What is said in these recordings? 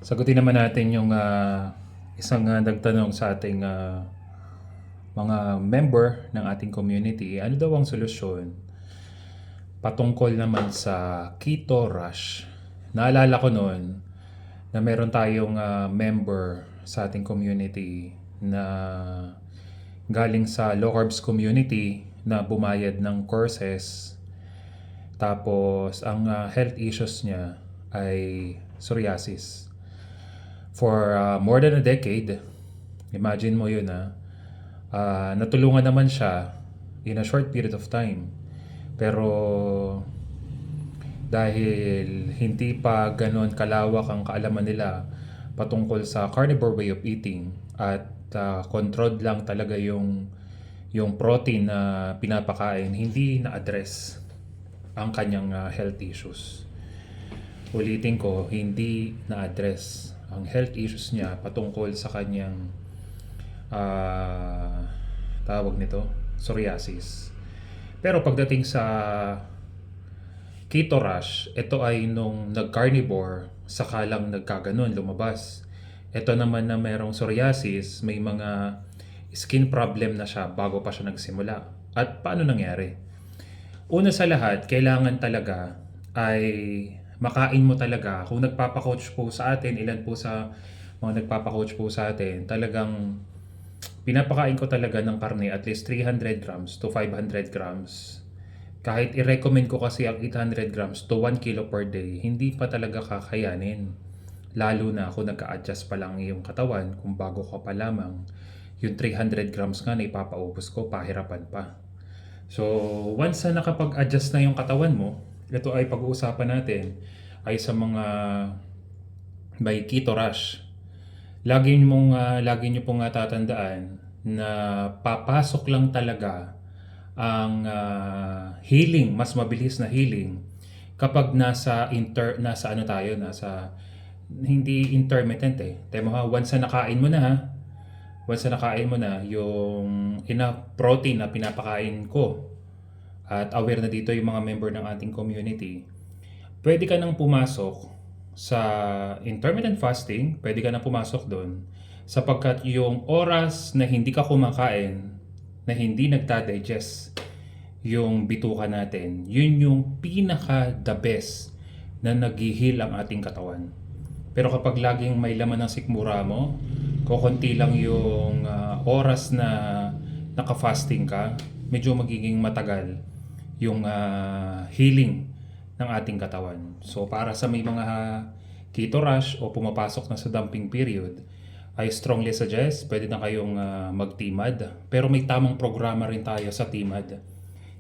Sagutin naman natin yung isang nagtanong sa ating mga member ng ating community. Ano daw ang solusyon patungkol naman sa keto rush? Naalala ko noon na meron tayong member sa ating community na galing sa low carbs community na bumayad ng courses. Tapos ang health issues niya ay psoriasis. For more than a decade, imagine mo yun natulungan naman siya in a short period of time. Pero dahil hindi pa ganon kalawak ang kaalaman nila patungkol sa carnivore way of eating at controlled lang talaga yung protein na pinapakain, hindi na-address ang kanyang health issues. Ulitin ko, hindi na-address ang health issues niya patungkol sa kanyang tawag nito, psoriasis. Pero pagdating sa keto rush, ito ay nung nag-carnivore, saka lang nagkaganon, lumabas. Ito naman na merong psoriasis, may mga skin problem na siya bago pa siya nagsimula. At paano nangyari? Una sa lahat, kailangan talaga ay makain mo talaga. Kung nagpapa-coach po sa atin, ilan po sa mga nagpapa-coach po sa atin, talagang pinapakain ko talaga ng karne at least 300 grams to 500 grams. Kahit i-recommend ko kasi ang 800 grams to 1 kilo per day, hindi pa talaga kakayanin. Lalo na kung nagka-adjust pa lang yung katawan, kung bago ka pa lamang, yung 300 grams nga na ipapaubos ko, pahirapan pa. So, once na nakapag-adjust na yung katawan mo, ito ay pag-uusapan natin ay sa mga may keto rush. Lagi niyo pong tatandaan na papasok lang talaga ang healing, mas mabilis na healing kapag nasa hindi intermittent Temo ha, once na nakain mo na yung enough protein na pinapakain ko at aware na dito yung mga member ng ating community, pwede ka nang pumasok sa intermittent fasting, pwede ka nang pumasok doon sapagkat yung oras na hindi ka kumakain, na hindi nagda-digest yung bituka natin, yun yung pinaka the best na nag-heal ang ating katawan. Pero kapag laging may laman ng sikmura mo, kukunti lang yung oras na naka-fasting ka, medyo magiging matagal yung healing ng ating katawan. So para sa may mga keto rush o pumapasok na sa dumping period, I strongly suggest pwede na kayong mag-TMAD. Pero may tamang programa rin tayo sa TMAD.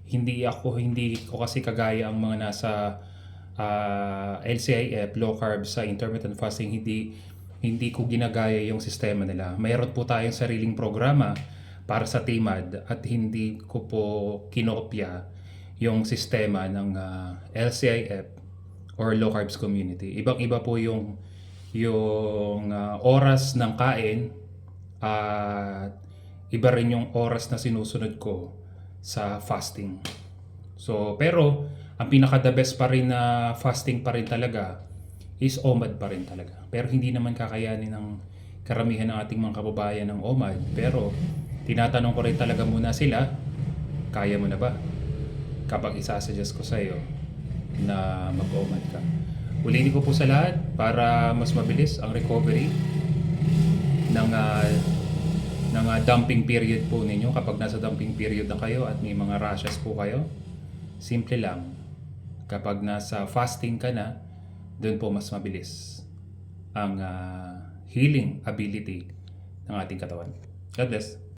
Hindi ko kasi kagaya ang mga nasa LCIF, low carb sa intermittent fasting, hindi ko ginagaya yung sistema nila. Mayroon po tayong sariling programa para sa TMAD at hindi ko po kinopya yung sistema ng LCIF or low carbs community. Ibang-iba po yung oras ng kain at iba rin yung oras na sinusunod ko sa fasting. So, pero ang pinaka the best pa rin na fasting pa rin talaga is OMAD pa rin talaga. Pero hindi naman kakayanin ng karamihan ng ating mga kababayan ng OMAD. Pero tinatanong ko rin talaga muna sila, kaya mo na ba? Kapag isasuggest ko sa iyo na mag-OMAD ka. Ulitin ko po sa lahat para mas mabilis ang recovery ng dumping period po ninyo. Kapag nasa dumping period na kayo at may mga rashes po kayo, simple lang. Kapag nasa fasting ka na, doon po mas mabilis ang healing ability ng ating katawan. God bless.